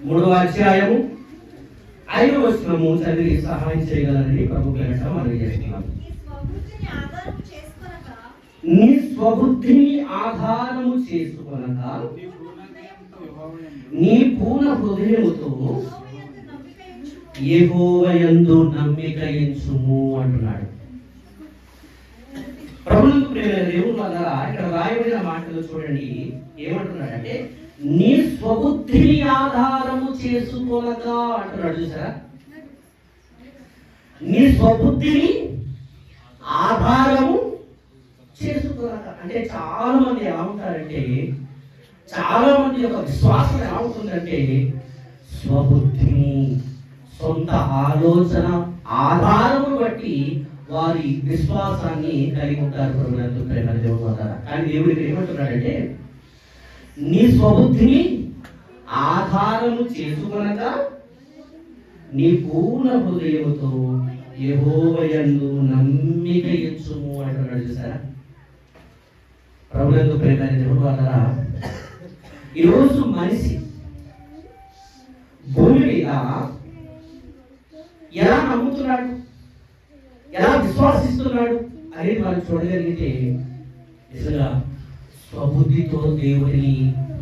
3వ అధ్యాయము 5వ వచనము చదివి సహాయం చేయగలరని ప్రభు పేరిట మనవి చేస్తున్నాం. నీ స్వబుద్ధిని ఆధారము చేసుకొనక నీ పూర్ణ హృదయముతో యెహోవాయందు నమ్మిక ఉంచుము అంటున్నాడు. ప్రభువుకు ప్రియమైన దేవుని వల్ల ఇక్కడ రాయబడిన మాటలు చూడండి, ఏమంటున్నాడంటే నీ స్వబుద్ధిని ఆధారము చేసుకోనక అంటున్నాడు. చూసారా, నీ స్వబుద్ధిని ఆధారము చేసుకోనక అంటే చాలా మంది ఎలా ఉంటారంటే, చాలా మంది యొక్క విశ్వాసం ఎలా ఉంటుందంటే స్వబుద్ధిని, సొంత ఆలోచన ఆధారము బట్టి వారి విశ్వాసాన్ని కలిగి ఉంటారు. ప్రభువునందు ప్రేమ దేవుని వల్ల. కానీ దేవుడు ఏమంటున్నాడంటే నీ స్వబుద్ధిని ఆధారము చేసుకొనక నీ పూర్ణ హృదయముతో యెహోవాయందు నమ్మిక ఉంచుము అంటున్నాడు. చూసారా, ప్రభువునందు ప్రేమ దేవుని వల్ల ఈరోజు మనిషి భూమి మీద ఎలా నమ్ముతున్నాడు, ఎలా విశ్వాసిస్తున్నాడు అనేది మనం చూడగలిగితే నిజంగా స్వబుద్ధితో దేవుడిని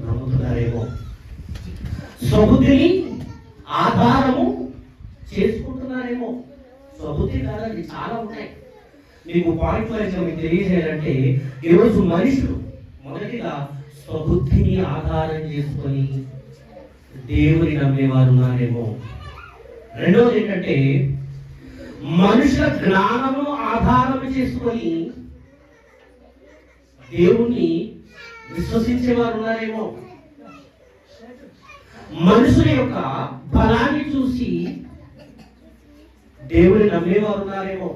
నమ్ముతున్నారేమో, స్వబుద్ధిని ఆధారము చేసుకుంటున్నారేమో. స్వబుద్ధి కాదండి, చాలా ఉన్నాయి. మీకు పాయింట్ వైజ్ మీకు తెలియజేయాలంటే ఈరోజు మనుషులు మొదటిగా స్వబుద్ధిని ఆధారం చేసుకొని దేవుని నమ్మేవారు ఉన్నారేమో. రెండవది ఏంటంటే మనుషుల జ్ఞానమును ఆధారం చేసుకొని దేవుణ్ణి విశ్వసించేవారు ఉన్నారేమో. మనుషుల యొక్క బలాన్ని చూసి దేవుని నమ్మేవారు ఉన్నారేమో.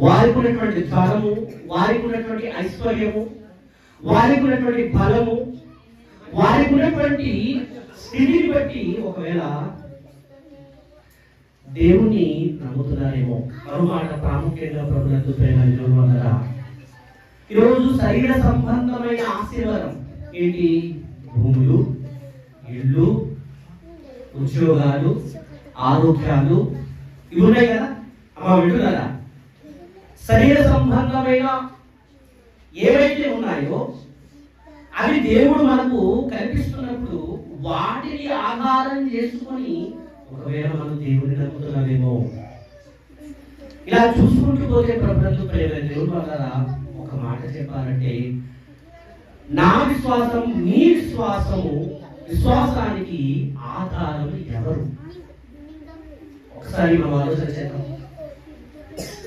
వారికి ఉన్నటువంటి బలము, వారికి ఉన్నటువంటి ఐశ్వర్యము, వారికి ఉన్నటువంటి బలము, వారికి ఉన్నటువంటి స్థితిని బట్టి ఒకవేళ దేవుణ్ణి నమ్ముతున్నారేమో. మరోమాట ప్రాముఖ్యంగా ప్రభువునందు ప్రేమ దేవుని వల్ల ఈరోజు శరీర సంబంధమైన ఆశీర్వాదం ఏంటి? భూములు, ఇళ్ళు, ఉద్యోగాలు, ఆరోగ్యాలు, ఇవి ఉన్నాయి కదా. అమ్మ వింటున్నారా? శరీర సంబంధమైన ఏవైతే ఉన్నాయో అవి దేవుడు మనకు కల్పిస్తున్నప్పుడు వాటిని ఆధారం చేసుకొని ఒకవేళ మనం దేవుడిని నమ్ముతున్నామేమో. ఇలా చూసుకుంటూ పోతే ప్రభువునందు ప్రేమ దేవుని వల్ల ఒక మాట చెప్పాలంటే నా విశ్వాసం, నీ విశ్వాసము, విశ్వాసానికి ఆధారం ఎవరు? ఒకసారి మనం ఆలోచన చేద్దాం.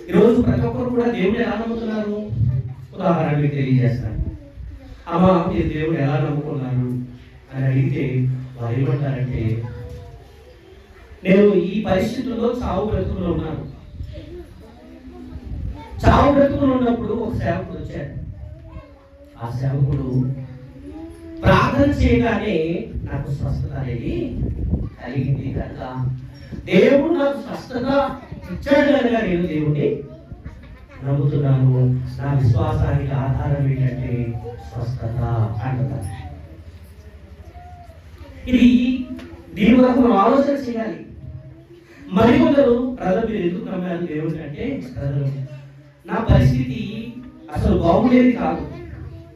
ఈరోజు ప్రతి ఒక్కరు కూడా దేవుడు ఎలా నమ్ముతున్నారు? ఉదాహరణ మీకు తెలియజేస్తాను. అమ్మ మీరు దేవుడు ఎలా నమ్ముకున్నారు అని అడిగితే వారు ఏమంటారంటే నేను ఈ పరిస్థితుల్లో చావు బ్రతుకులో ఉన్నాను. చావు బ్రతుకులు ఉన్నప్పుడు ఒక సేవకుడు వచ్చాడు. ఆ సేవకుడు ప్రార్థన చేయగానే నాకు స్వస్థత అనేది కలిగింది కనుక దేవుడు నాకు స్వస్థత ఇచ్చాడు కనుక నేను దేవుడిని నమ్ముతున్నాను. నా విశ్వాసానికి ఆధారం ఏంటంటే స్వస్థత అంటున్నాను. ఇది దీని వరకు మనం ఆలోచన చేయాలి. మరికొందరు ప్రజలు మీరు ఎందుకు నమ్మారు దేవుడు అంటే, ప్రజలు నా పరిస్థితి అసలు బాగుండేది కాదు,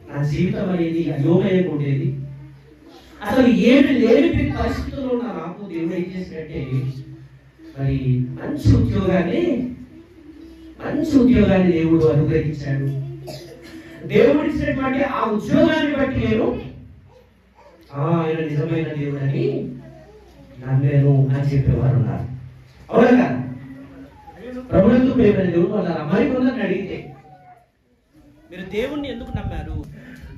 నా జీవితం అనేది అయోమయంగా ఉండేది, అసలు ఏమి లేని పరిస్థితుల్లో ఉన్న నాకు దేవుడు ఏం చేసినట్టే మరి మంచి ఉద్యోగాన్ని దేవుడు అనుగ్రహించాడు. దేవుడు ఇచ్చినటువంటి ఆ ఉద్యోగాన్ని బట్టి నేను ఆయన నిజమైన దేవుడు అని నమ్మాను అని చెప్పేవారు ఉన్నారు. అవునా కదా? ప్రభువునందు ప్రియమైన దేవుడు వల్ల మరికొందరిని అడిగితే మీరు దేవుణ్ణి ఎందుకు నమ్మారు?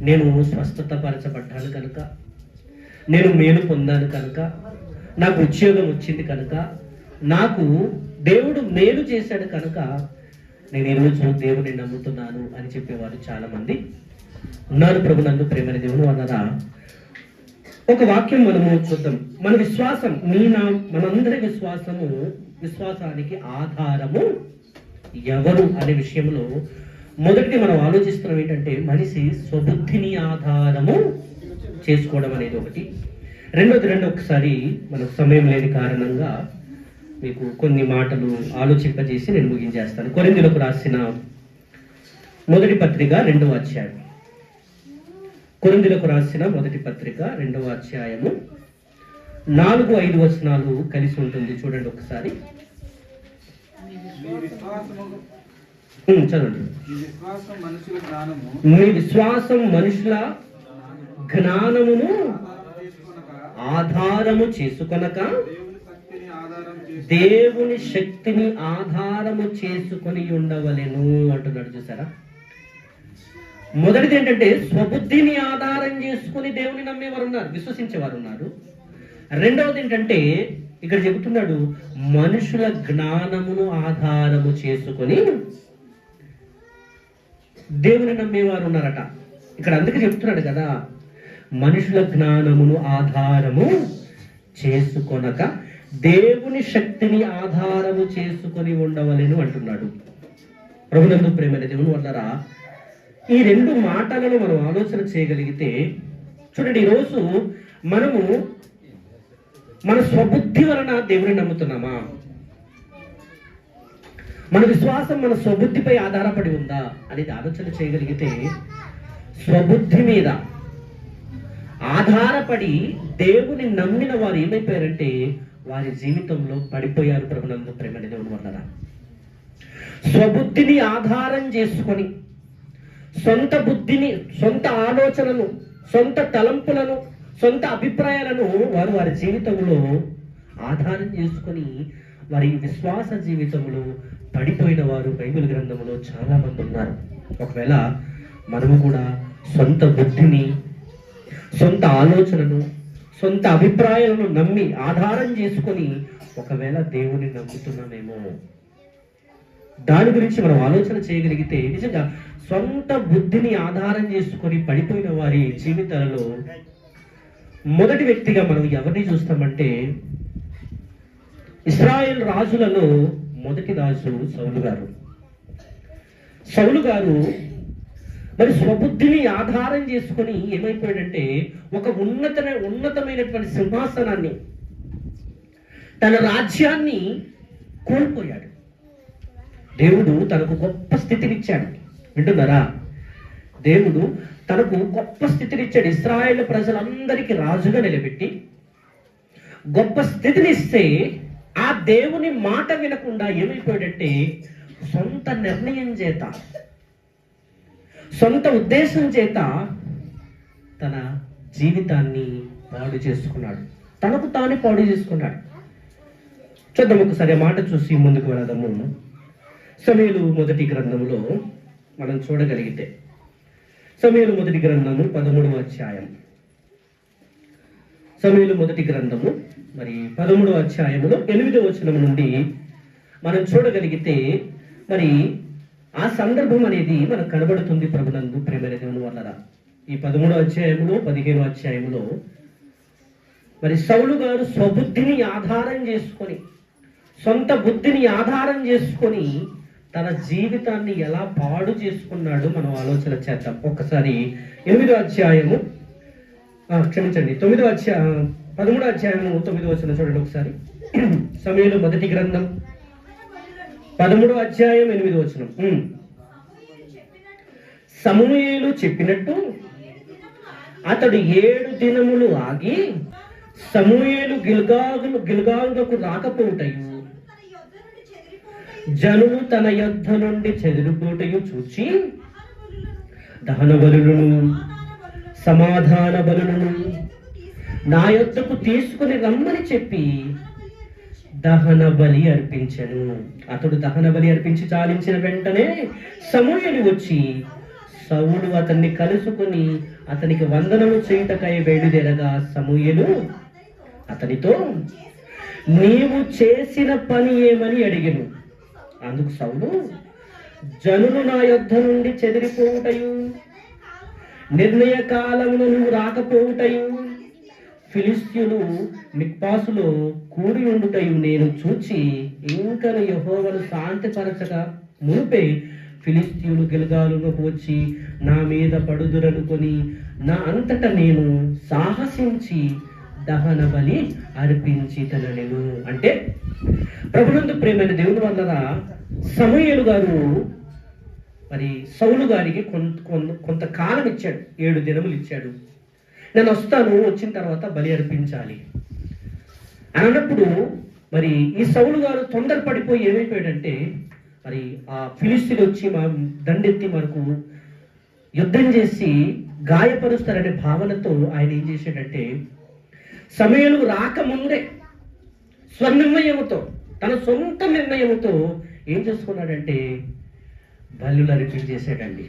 నేను స్వస్థత పరచబడ్డాను కనుక, నేను మేలు పొందాను కనుక, నాకు ఉద్యోగం వచ్చింది కనుక, నాకు దేవుడు మేలు చేశాడు కనుక నేను ఈరోజు దేవుడిని నమ్ముతున్నాను అని చెప్పేవారు చాలా మంది ఉన్నారు. ప్రభువునందు ప్రియమైన దేవుని వల్ల ఒక వాక్యం మనము చూద్దాం. మన విశ్వాసం, మనందరి విశ్వాసానికి ఆధారము ఎవరు అనే విషయంలో మొదటి మనం ఆలోచిస్తున్నాం ఏంటంటే మనిషి స్వబుద్ధిని ఆధారము చేసుకోవడం అనేది ఒకటి. రెండోది ఒకసారి మనకు సమయం లేని కారణంగా మీకు కొన్ని మాటలు ఆలోచింపజేసి నేను ముగించేస్తాను. కొరింథీయులకు రాసిన మొదటి పత్రిక 2వ అధ్యాయం. కొరింథీయులకు రాసిన మొదటి పత్రిక 2వ అధ్యాయము 4-5 వచనాలు కలిసి ఉంటుంది. చూడండి ఒకసారి. చదవండి. మీ విశ్వాసం మనుషుల జ్ఞానమును ఆధారము చేసుకొనక దేవుని శక్తిని ఆధారము చేసుకొని ఉండవలెను అంటున్నాడు. చూసారా? మొదటిది ఏంటంటే స్వబుద్ధిని ఆధారం చేసుకుని దేవుని నమ్మేవారు ఉన్నారు, విశ్వసించేవారు ఉన్నారు. రెండవది ఏంటంటే ఇక్కడ చెబుతున్నాడు మనుషుల జ్ఞానమును ఆధారము చేసుకొని దేవుని నమ్మేవారు ఉన్నారట. ఇక్కడ అందుకే చెప్తున్నాడు కదా, మనుషుల జ్ఞానమును ఆధారము చేసుకొనక దేవుని శక్తిని ఆధారము చేసుకొని ఉండవలెను అంటున్నాడు. ప్రభునందు ప్రేమైన దేవుని వల్లరా ఈ రెండు మాటలను మనం ఆలోచన చేయగలిగితే, చూడండి, ఈరోజు మనము మన స్వబుద్ధి వలన దేవుని నమ్ముతున్నామా? మన విశ్వాసం మన స్వబుద్ధిపై ఆధారపడి ఉందా అనేది ఆలోచన చేయగలిగితే, స్వబుద్ధి మీద ఆధారపడి దేవుని నమ్మిన వారు ఏమైపోయారంటే వారి జీవితంలో పడిపోయారు. ప్రభునందు ప్రేమ దేవుని వలన స్వబుద్ధిని ఆధారం చేసుకొని సొంత బుద్ధిని, సొంత ఆలోచనను, సొంత తలంపులను, సొంత అభిప్రాయాలను వారి జీవితంలో ఆధారం చేసుకొని వారి విశ్వాస జీవితంలో పడిపోయిన వారు బైబిల్ గ్రంథంలో చాలా మంది ఉన్నారు. ఒకవేళ మనము కూడా సొంత బుద్ధిని, సొంత ఆలోచనను, సొంత అభిప్రాయాలను నమ్మి ఆధారం చేసుకొని ఒకవేళ దేవుని నమ్ముతున్నామేమో, దాని గురించి మనం ఆలోచన చేయగలిగితే నిజంగా సొంత బుద్ధిని ఆధారం చేసుకొని పడిపోయిన వారి జీవితాలలో మొదటి వ్యక్తిగా మనం ఎవరిని చూస్తామంటే, ఇశ్రాయేల్ రాజులలో మొదటి రాజు సౌలు గారు. సౌలు గారు మరి స్వబుద్ధిని ఆధారం చేసుకొని ఏమైపోయాడంటే ఒక ఉన్నతమైనటువంటి సింహాసనాన్ని, తన రాజ్యాన్ని కోల్పోయాడు. దేవుడు తనకు గొప్ప స్థితినిచ్చాడు. వింటున్నారా? దేవుడు తనకు గొప్ప స్థితినిచ్చాడు. ఇశ్రాయేలు ప్రజలందరికీ రాజుగా నిలబెట్టి గొప్ప స్థితినిస్తే ఆ దేవుని మాట వినకుండా ఏమైపోయాడంటే సొంత నిర్ణయం చేత, సొంత ఉద్దేశం చేత తన జీవితాన్ని పాడు చేసుకున్నాడు, తనకు తాను పాడు చేసుకున్నాడు. చూద్దాం ఒకసారి ఆ మాట చూసి ముందుకు వెళదాము. సమూయేలు మొదటి గ్రంథంలో మనం చూడగలిగితే, సమూయేలు మొదటి గ్రంథము 13వ అధ్యాయం. సమూయేలు మొదటి గ్రంథము మరి 13వ అధ్యాయములో 8వ వచనం నుండి మనం చూడగలిగితే మరి ఆ సందర్భం అనేది మనకు కనబడుతుంది. ప్రభునందు ప్రేమైన దేవుని వలన ఈ 13వ అధ్యాయములో 15వ అధ్యాయములో మరి సౌలు గారు స్వబుద్ధిని ఆధారం చేసుకొని, సొంత బుద్ధిని ఆధారం చేసుకొని తన జీవితాన్ని ఎలా పాడు చేసుకున్నాడో మనం ఆలోచన చేద్దాం. ఒక్కసారి 8వ అధ్యాయము, క్షమించండి 9వ అధ్యాయం, 13వ అధ్యాయము 9వ వచనం చూడండి ఒకసారి. సమూయేలు మొదటి గ్రంథం 13వ అధ్యాయం 8వ వచనం. సమూయేలు చెప్పినట్టు అతడు 7 దినములు ఆగి సమూయేలు గిల్గాలుకు రాకపోవుటయు జనులు తన యొద్ద నుండి చెదిరిపోటయు చూచి దహన బలులను సమాధాన బలులను నా యొద్దకు తీసుకుని రమ్మని చెప్పి దహన బలి అర్పించెను. అతడు దహన బలి అర్పించి చాలించిన వెంటనే సమూయేలు వచ్చి సౌలు అతన్ని కలుసుకుని అతనికి వందనము చేయుటకై బయలుదేరగా సమూయేలు అతనితో నీవు చేసిన పని ఏమని అడిగెను. అందుకు సౌలు, జనులు నా యొద్ద నుండి చెదిరిపోవుటయు, నిర్ణయ కాలమును నువ్వు రాకపోవుటయు, ఫిలిష్తీయులు మిక్పాసులో కూడి ఉండుటయు నేను చూచి ఇంకను యెహోవాను శాంతిపరచక మునిపే ఫిలిష్తీయులు గిల్గాలుకు వచ్చి నా మీద పడుదురనుకొని నా అంతటా నేను సాహసించి దహన బలి అర్పించి తనను. అంటే ప్రభునందు ప్రేమైన దేవుని వల్ల సమూయేలు గారు మరి సౌలు గారికి కొంతకాలం ఇచ్చాడు, 7 దినములు ఇచ్చాడు. నేను వస్తాను, వచ్చిన తర్వాత బలి అర్పించాలి అని అన్నప్పుడు మరి ఈ సౌలు గారు తొందరపడిపోయి ఏమైపోయాడంటే, మరి ఆ ఫిలిస్తీన్లు వచ్చి దండెత్తి మనకు యుద్ధం చేసి గాయపరుస్తారనే భావనతో ఆయన ఏం చేశాడంటే, సమూయేలు రాకముందే స్వనిర్ణయముతో, తన సొంత నిర్ణయంతో ఏం చేసుకున్నాడంటే బలులు అర్పించేశాడండి.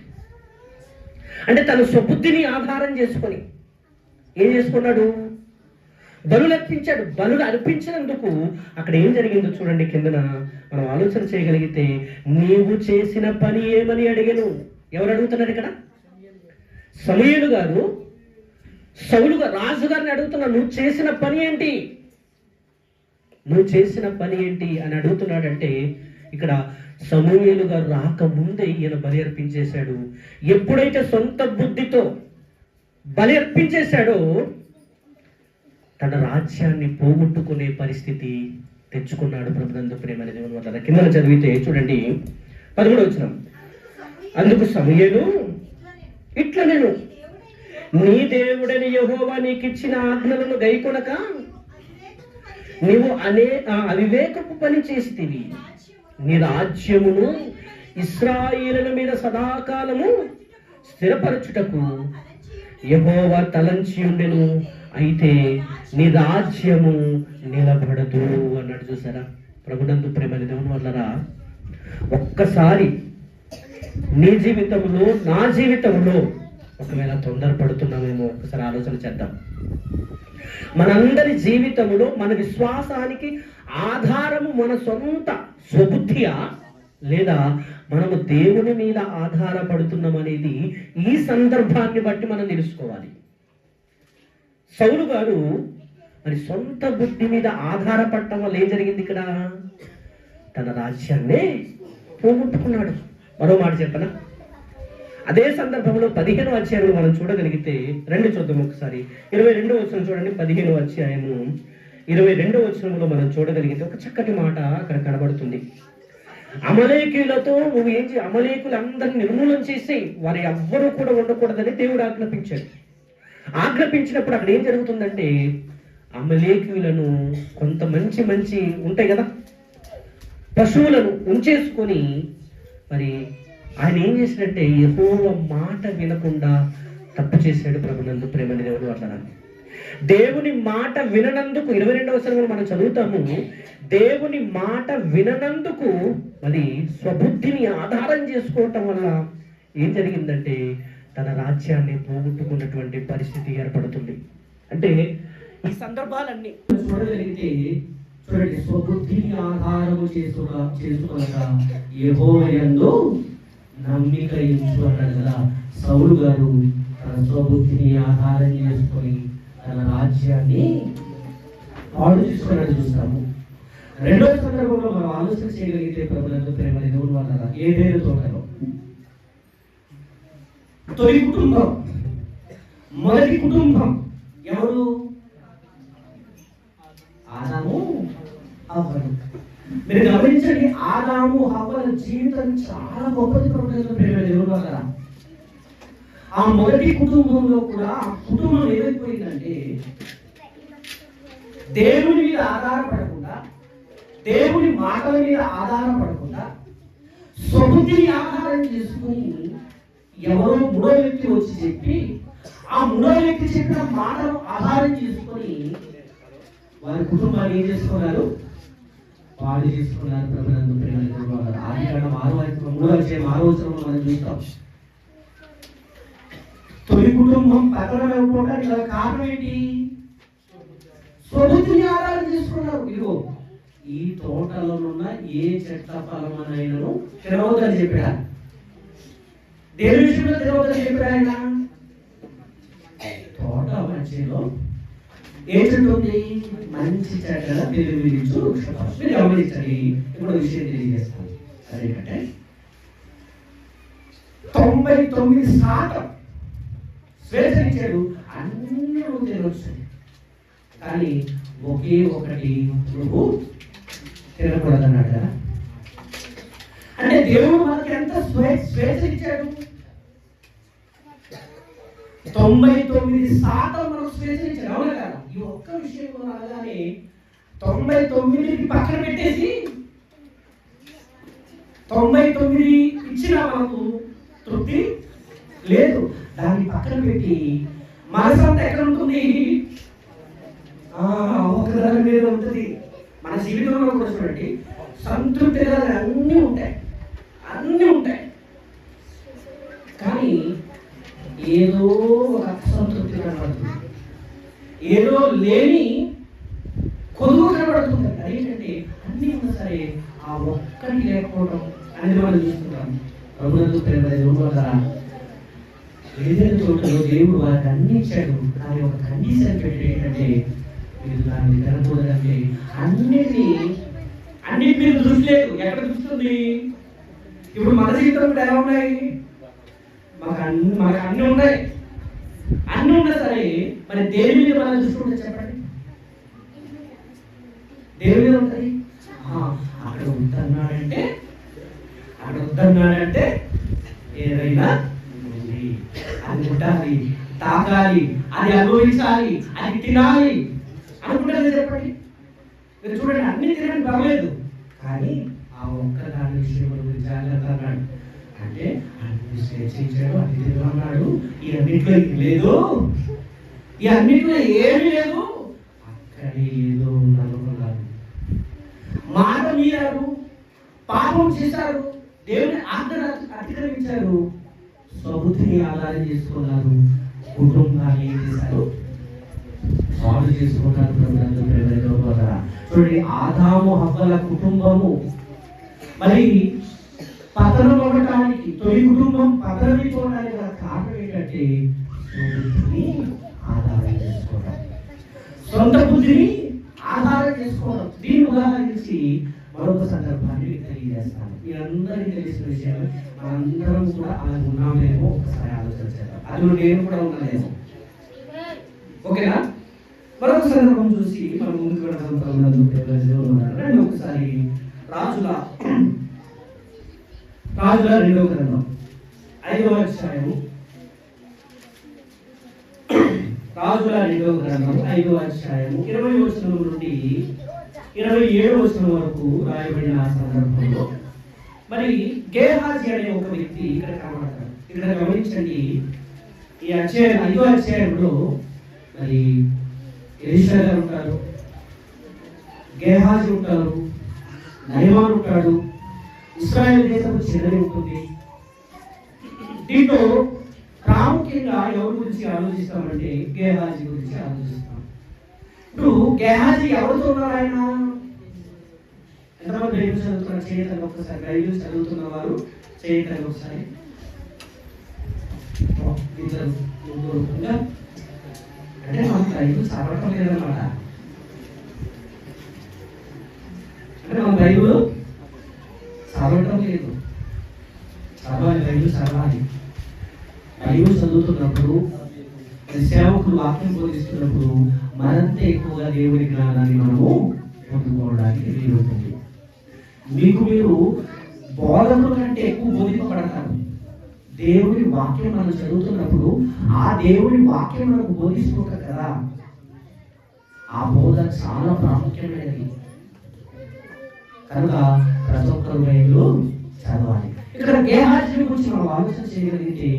అంటే తన స్వబుద్ధిని ఆధారం చేసుకొని ఏం చేసుకున్నాడు, బలులు అర్పించాడు. బలులు అర్పించినందుకు అక్కడ ఏం జరిగిందో చూడండి, కిందన మనం ఆలోచన చేయగలిగితే, నీవు చేసిన పని ఏమని అడిగాను. ఎవరు అడుగుతున్నారు ఇక్కడ? సమూయేలు గారు రాజుగారిని అడుగుతున్నాడు, నువ్వు చేసిన పని ఏంటి, నువ్వు చేసిన పని ఏంటి అని అడుగుతున్నాడంటే, ఇక్కడ సమూయేలు గారు రాకముందే ఈయన బలి అర్పించేశాడు. ఎప్పుడైతే సొంత బుద్ధితో బలి అర్పించేశాడో తన రాజ్యాన్ని పోగొట్టుకునే పరిస్థితి తెచ్చుకున్నాడు. ప్రభునందు ప్రేమైన దేవుని వల్ల కింద చదివితే చూడండి 13వ వచనం, అందుకు సమూయేలు ఇట్లా నేను నీ దేవుడని యెహోవా నీకిచ్చిన ఆజ్ఞలను గైకొనక నీవు అవివేకపు పని చేసితివి. నీ రాజ్యమును ఇశ్రాయేలుల మీద సదాకాలము స్థిరపరచుటకు యెహోవా తలంచి ఉండెను, అయితే నీ రాజ్యము నిలబడదు అన్నాడు. చూసారా ప్రభునందు ప్రేమ దేవుని వల్లరా, ఒక్కసారి నీ జీవితంలో నా జీవితంలో ఒకవేళ తొందరపడుతున్నామేమో ఒకసారి ఆలోచన చేద్దాం. మనందరి జీవితంలో మన విశ్వాసానికి ఆధారము మన సొంత స్వబుద్ధియా, లేదా మనము దేవుని మీద ఆధారపడుతున్నాం అనేది ఈ సందర్భాన్ని బట్టి మనం తెలుసుకోవాలి. సౌలు గారు మరి సొంత బుద్ధి మీద ఆధారపడటం వల్ల ఏం జరిగింది, ఇక్కడ తన రాజ్యాన్నే పోగొట్టుకున్నాడు. మరో మాట చెప్పనా, అదే సందర్భంలో 15వ అధ్యాయంలో మనం చూడగలిగితే, రెండు చూద్దాం ఒకసారి. 22వ వచనం చూడండి, 15వ అధ్యాయము 22వ వచనంలో మనం చూడగలిగితే ఒక చక్కటి మాట అక్కడ కనబడుతుంది. అమలేకీయులతో నువ్వు ఏం చేయి, అమలేకులందరినీ నిర్మూలన చేసి వారి ఎవ్వరూ కూడా ఉండకూడదని దేవుడు ఆజ్ఞాపించాడు. ఆజ్ఞాపించినప్పుడు అక్కడ ఏం జరుగుతుందంటే, అమలేకీయులను కొంత మంచి ఉంటాయి కదా పశువులను ఉంచేసుకొని మరి ఆయన ఏం చేసినట్టే యెహోవా మాట వినకుండా తప్పు చేశాడు. ప్రభునందు ప్రేమని దేవుడు అట్లా దేవుని మాట విననందుకు 22వ వచనంలో మనం చదువుతాము, దేవుని మాట విననందుకు మరి స్వబుద్ధిని ఆధారం చేసుకోవటం వల్ల ఏం జరిగిందంటే తన రాజ్యాన్ని పోగొట్టుకున్నటువంటి పరిస్థితి ఏర్పడుతుంది. అంటే ఈ సందర్భాలన్నీ చూడగలిగితే చూడండి, స్వబుద్ధిని ఆధారము చేసుకోక యెహోవా యందు నమ్మిక ఉంచు అన్నాడు కదా. సౌలు గారు తన స్వబుద్ధిని ఆధారం చేసుకొని తన రాజ్యాన్ని పాడు చేసుకున్నాడు చూస్తాము. రెండవ సందర్భంలో మనం ఆలోచన చేయగలిగితే ప్రభునందు ప్రేమ దేవుని వల్ల ఏదైనా తోటలో తొలి కుటుంబం, మొదటి కుటుంబం ఎవరు? ఆదాము హవ్వలు. మీరు గమనించండి, ఆదాము హవ్వల జీవితం చాలా గొప్పది ప్రభునందు ప్రేమ దేవుని వల్ల. ఆ మొదటి కుటుంబంలో కూడా ఆ కుటుంబం ఏమైపోయిందంటే దేవుని మీద ఆధారపడకుండా, దేవుని మాటల మీద ఆధారపడకుండా స్వబుద్ధిని ఆధారం చేసుకుని ఎవరో మూడో వ్యక్తి వచ్చి చెప్పి ఆ మూడో వ్యక్తి చెప్పిన మాటను ఆధారం చేసుకొని వారి కుటుంబాన్ని ఏం చేసుకున్నారు? పాడు చేసుకున్నారు. ప్రభునందు ప్రేమ ఆదికాండం 6వ వచనంలో మనం చూస్తాం. తొలి కుటుంబం పతనం అయిపోవడానికి కారణం ఏంటి? స్వబుద్ధిని ఆధారం చేసుకున్నారు. ఇదిగో ఈ తోటలో ఉన్న ఏ చెట్ల ఫలమనైనను తినవద్దని చెప్పాడా? దేని విషయంలో తినవద్దని చెప్పాడు ఆయన? తోట మధ్యలో ఏ చెట్టు ఉంది? మంచి చెట్ల తెలివించు వృక్షం. మీరు గమనించండి, ఇప్పుడు విషయం తెలియజేస్తాను. అదేంటంటే 99% స్వేచ్ఛనిచ్చాడు. అన్ని నువ్వు తినవచ్చు. కానీ ఒకే ఒకటి నువ్వు తినకూడదన్నాడు కదా. అంటే దేవుడు మనకి ఎంత స్వేచ్ఛ ఇచ్చాడు. 99% మనకు స్వేచ్ఛ ఇచ్చాడు, అవునా కదా. ఈ ఒక్క విషయం అనగానే 99 పక్కన పెట్టేసి 99 ఇచ్చినా మనకు తృప్తి లేదు. దాన్ని పక్కన పెట్టి మనసంతా ఎక్కడ ఉంటుంది? ఒకదాని మీద ఉంటుంది. మన జీవితంలో కూడా చూడండి, సంతృప్తి అన్నీ ఉంటాయి, కానీ ఏదో ఒక అసంతృప్తి కనబడుతుంది, ఏదో లేని కొదువు కనబడుతుంది. అదేంటంటే అన్నీ ఉన్నా సరే ఆ ఒక్కటి లేకపోవడం అనేది మనం చూస్తున్నాం. ప్రభుత్వ ప్రేమ ఏదైనా చోటలో దేవుడు వారికి అన్ని ఇచ్చాడు, కానీ ఒక కండిషన్ పెట్టి ఏంటంటే మీరు దాన్ని తినకూడదంటే అన్నిటి మీద దృష్టి లేదు. ఎక్కడ దృష్టి? ఇప్పుడు మన జీవితం కూడా ఎలా ఉన్నాయి? మనకు అన్ని ఉన్నాయి, అన్ని ఉన్నా సరే మరి దేని మీద మన దృష్టి ఉంటుంది చెప్పండి? దేని మీద ఉంటుంది? అక్కడ వద్దన్నాడంటే ఏదైనా అది ముట్టాలి, తాకాలి, అది అనుభవించాలి, అది తినాలి అనుకుంటారు చెప్పండి. మీరు చూడండి, అన్ని తినడం పర్లేదు, కానీ ఆ ఒక్క దాని విషయం గురించి జాగ్రత్త అన్నాడు. అంటే అన్ని స్వేచ్ఛించాడు, అది తినమన్నాడు. ఈ అన్నింటిలో లేదు, ఈ అన్నింటిలో ఏమీ లేదు. అక్కడే ఏదో ఉందనుకున్నారు, మాట మీరారు, పాపం చేశారు, దేవుని ఆజ్ఞ అతిక్రమించారు, స్వబుద్ధిని ఆధారం చేసుకున్నారు, కుటుంబాన్ని ఏం చేశారు? పాడు చేసుకున్నారు. చూడండి, ఆదాము హవ్వల కుటుంబము మరి పతనం అవ్వడానికి, తొలి కుటుంబం పతనమైపోవడానికి కారణం ఏంటంటే స్వబుద్ధిని ఆధారం చేసుకోవడం, సొంత బుద్ధిని ఆధారం చేసుకోవడం. దీన్ని ఉదాహరించి మరొక సందర్భాన్ని తెలియజేస్తాను. మీరందరికీ తెలిసిన విషయాలు, మనందరం కూడా అలా ఉన్నామేమో ఒకసారి ఆలోచన చేద్దాం. అందులో నేను కూడా ఉన్నానేమో, ఓకేనా? మరొక సందర్భం చూసి మనం ముందుకు వెళ్తాం. ఒకసారి రాజుల 2వ గ్రంథం 5వ అధ్యాయము, రాజుల 2వ గ్రంథం 5వ అధ్యాయము 20వ వచనం నుండి 27వ వచనం వరకు రాయబడిన సందర్భంలో మరి గేహాజీ అనే ఒక వ్యక్తి ఇక్కడ కనబడతాడు. ఇక్కడ గమనించండి, ఈ అధ్యాయం 5వ అధ్యాయంలో మరి ఎలీషా గారు ఉంటారు, గేహాజీ ఉంటారు, నయమాన్ ఉంటాడు, ఇశ్రాయేల్ దేశపు చెదరి ఉంటుంది. దీంట్లో ప్రాముఖ్యంగా ఎవరి గురించి ఆలోచిస్తామంటే గేహాజీ గురించి ఆలోచిస్తాం. ఇప్పుడు గేహాజీ ఎవరితో ఉన్నారు? ఆయన ఎంతమంది బైబిల్ చదువుతున్నారు? చేయగలరు ఒకసారి. బైబిల్ చదువుతున్న వారు చేయగలరు ఒకసారి. ఇద్దరు ముగ్గురు ఇంకా, అంటే మన బైబిల్ చదవటం లేదన్నమాట. అంటే మన బైబిల్ చదవటం లేదు. చదవాలి, బైబిల్ చదవాలి. బైబిల్ చదువుతున్నప్పుడు, సేవకులు వాక్యం బోధిస్తున్నప్పుడు మరింత ఎక్కువగా దేవుడి జ్ఞానాన్ని మనము పొందుకోవడానికి వీలుంటుంది. మీకు మీరు బోధకుల కంటే ఎక్కువ బోధింపబడతారు. దేవుడి వాక్యం మనం చదువుతున్నప్పుడు ఆ దేవుడి వాక్యం మనకు బోధిస్తుంటారు కదా, ఆ బోధ చాలా ప్రాముఖ్యమైనది. కనుక ప్రతి ఒక్కరు బైబిల్ చదవాలి. ఇక్కడ గేహాజీ గురించి మనం ఆలోచన చేయగలిగితే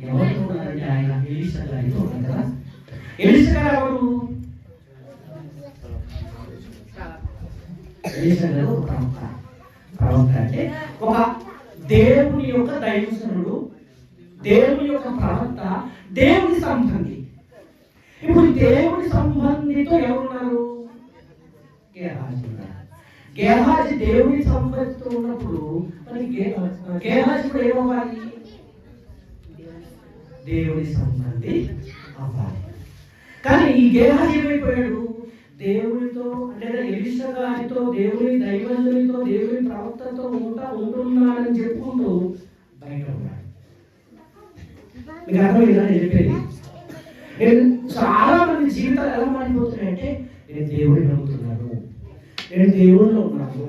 ఎవరితో ఉన్నారంటే ఆయన ఎలీషా గారితో ఉన్నారు కదా. ఎలీషా గారు ఎవరు? ఎలీషా గారు ఒక ప్రవక్త, అంటే ఒక దేవుని యొక్క దైవజనుడు, దేవుని యొక్క ప్రవక్త, దేవుని సంబంధి. ఇప్పుడు దేవుని సంబంధితో ఎవరున్నారు? గేహాజీ. గేహాజీ దేవుని సంబంధితో ఉన్నప్పుడు మరి గేహాజీ కూడా ఏమవ్వాలి? దేవుని సంబంధి అవ్వాలి. కానీ ఈ గేహాజీ ఏమైపోయాడు? దేవునితో అంటే ఎలీషా గారితో, దేవుని దైవజనునితో, దేవుని ప్రవక్తతో ఉంటున్నాడని చెప్పుకుంటూ బయట ఉన్నాడు. మీకు అర్థమైందా నేను చెప్పేది? నేను చాలా మంది జీవితాలు ఎలా మారిపోతున్నాయంటే, నేను దేవుడిని నమ్ముతున్నాను, నేను దేవుడిలో ఉన్నాను,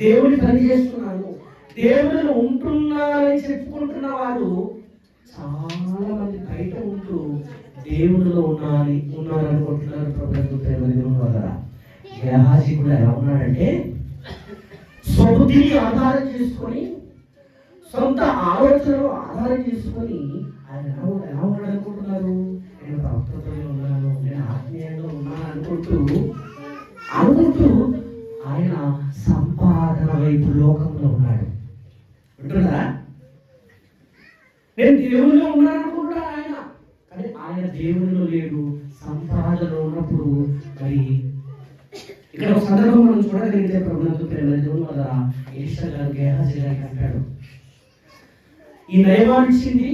దేవుడిని పని చేస్తున్నాను, దేవుడిలో ఉంటున్నానని చెప్పుకుంటున్న వారు చాలా మంది బయట ఉంటూ దేవుడిలో ఉన్నారనుకుంటున్నారు. ప్రభుత్వ ప్రేమ వల్ల గేహాజీ కూడా ఎలా ఉన్నాడంటే, స్వబుద్ధిని ఆధారం చేసుకొని, సొంత ఆలోచనలు ఆధారం చేసుకొని ఆయన ఎలా ఉన్నాడు అనుకుంటున్నారు? నేను ప్రవక్తతో ఉన్నాను, నేను ఆత్మీయంగా ఉన్నాను అనుకుంటూ ఆయన సంపాదన వైపు లోకంలో ఉన్నాడు. ఉంటున్నారా? నేను దేవుడిలో ఉన్నాను అనుకుంటాను ఆయన, కానీ ఆయన దేవుడిలో లేడు, సంపాదన ఉన్నప్పుడు. మరి ఇక్కడ ఒక సందర్భం మనం చూడగలిగితే, ప్రభుత్వ ప్రేమ వల్ల ఎలీషా గారు గేహాజీ గారికి అంటాడు, ఈ నయమాన్ ఇచ్చింది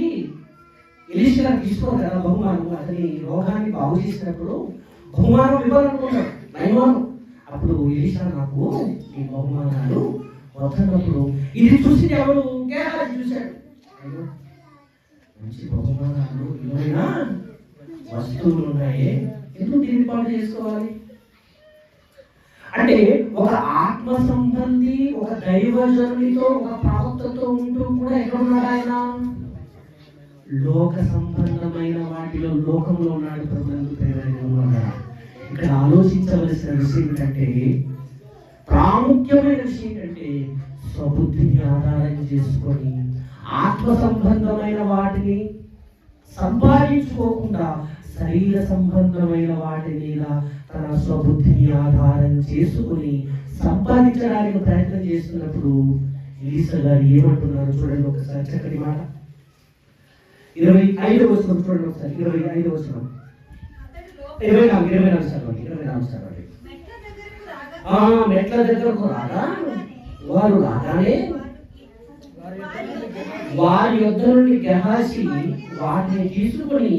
ఎలీషా గారు తీసుకోరు కదా బహుమానం, అతని రోగాన్ని బాగు చేసినప్పుడు బహుమానం ఇవ్వాలనుకుంటాడు నయమాను. అప్పుడు ఎలీషా నాకు ఈ బహుమానాలు వద్దన్నప్పుడు ఇది చూసి ఎవరు? గేహాజీ చూశాడు. అయ్యో, మంచి బహుమానాలు, విలువైన వస్తువులు ఉన్నాయి, ఎందుకు దీన్ని పాటు చేసుకోవాలి? అంటే ఒక ఆత్మ సంబంధి, ఒక దైవజనునితో, ఒక ప్రవక్తతో ఉంటూ కూడా ఎక్కడున్నాడు ఆయన? లోక సంబంధమైన వాటిలో లోకంలో ఉన్నాడు. ఇక్కడ ఆలోచించవలసిన విషయం ఏంటంటే, ప్రాముఖ్యమైన విషయం ఏంటంటే, స్వబుద్ధిని ఆధారం చేసుకొని ఆత్మ సంబంధమైన వాటిని సంపాదించుకోకుండా శరీర సంబంధమైన వాటి మీద తన స్వబుద్ధిని ఆధారం చేసుకుని సంపాదించడానికి ప్రయత్నం చేస్తున్నప్పుడు ఎలీషా గారు ఏమంటున్నారు చూడండి ఒకసారి, చక్కటి మాట. 25వ వచనం చూడండి ఒకసారి, 25వ వచనం, 24 చదవండి. మెట్ల దగ్గరకు రాగా వారు రాగానే వారి యొద్ద నుండి గెహాజీ వాటిని తీసుకుని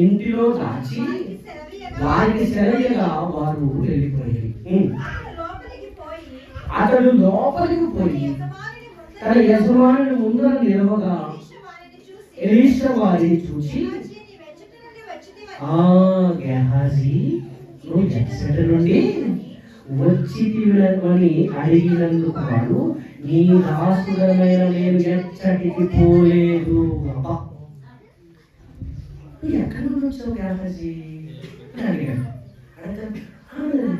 ఇంటిలో దాచి వారికి సెలవుగా వారు వెళ్ళిపోయారు. అతడు లోపలికి పోయి తన యజమానుని ముందర నిలవగా ఎలీషా వారిని చూసి, గెహాజీ, నువ్వు ఎచ్చటి నుండి వచ్చితివని అడిగినందుకు వాడు, నీ దాసుడమైన నేను ఎచ్చటికి పోలేదు. ఎక్కడి నుండి వచ్చావు గెహాజీ అని అడిగాడు.